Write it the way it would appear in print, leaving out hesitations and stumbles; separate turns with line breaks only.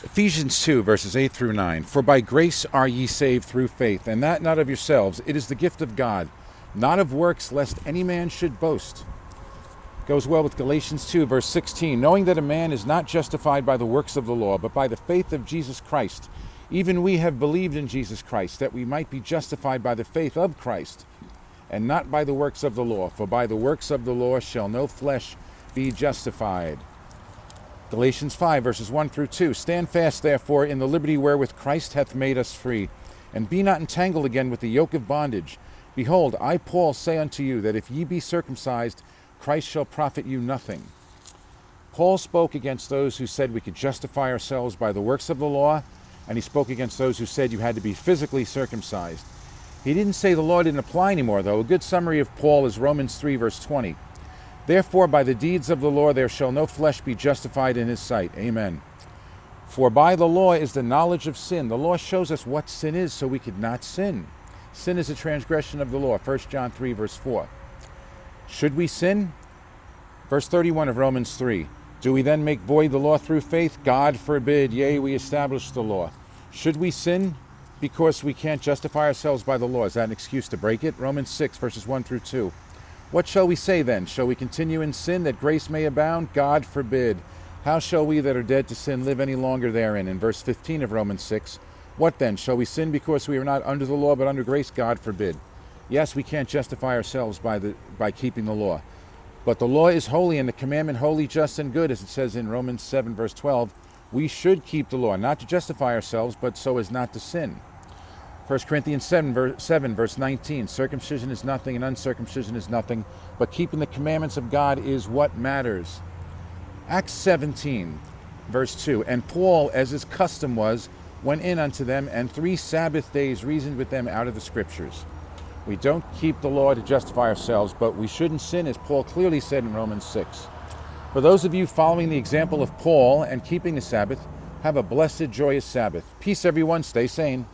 Ephesians 2, verses 8 through 9. For by grace are ye saved through faith, and that not of yourselves. It is the gift of God, not of works, lest any man should boast. Goes well with Galatians 2, verse 16. Knowing that a man is not justified by the works of the law, but by the faith of Jesus Christ. Even we have believed in Jesus Christ, that we might be justified by the faith of Christ, and not by the works of the law. For by the works of the law shall no flesh be justified. Galatians 5, verses 1 through 2. Stand fast, therefore, in the liberty wherewith Christ hath made us free, and be not entangled again with the yoke of bondage. Behold, I, Paul, say unto you, that if ye be circumcised, Christ shall profit you nothing. Paul spoke against those who said we could justify ourselves by the works of the law, and he spoke against those who said you had to be physically circumcised. He didn't say the law didn't apply anymore, though. A good summary of Paul is Romans 3, verse 20. Therefore, by the deeds of the law there shall no flesh be justified in his sight. Amen. For by the law is the knowledge of sin. The law shows us what sin is so we could not sin. Sin is a transgression of the law. 1 John 3, verse 4. Should we sin? Verse 31 of Romans 3. Do we then make void the law through faith? God forbid. Yea, we establish the law. Should we sin because we can't justify ourselves by the law? Is that an excuse to break it? Romans 6, verses 1 through 2. What shall we say then? Shall we continue in sin that grace may abound? God forbid. How shall we that are dead to sin live any longer therein? In verse 15 of Romans 6. What then? Shall we sin because we are not under the law but under grace? God forbid. Yes, we can't justify ourselves by keeping the law. But the law is holy, and the commandment holy, just, and good, as it says in Romans 7, verse 12. We should keep the law, not to justify ourselves, but so as not to sin. 1 Corinthians 7, verse 19. Circumcision is nothing, and uncircumcision is nothing, but keeping the commandments of God is what matters. Acts 17, verse 2. And Paul, as his custom was, went in unto them, and 3 Sabbath days reasoned with them out of the Scriptures. We don't keep the law to justify ourselves, but we shouldn't sin, as Paul clearly said in Romans 6. For those of you following the example of Paul and keeping the Sabbath, have a blessed, joyous Sabbath. Peace, everyone. Stay sane.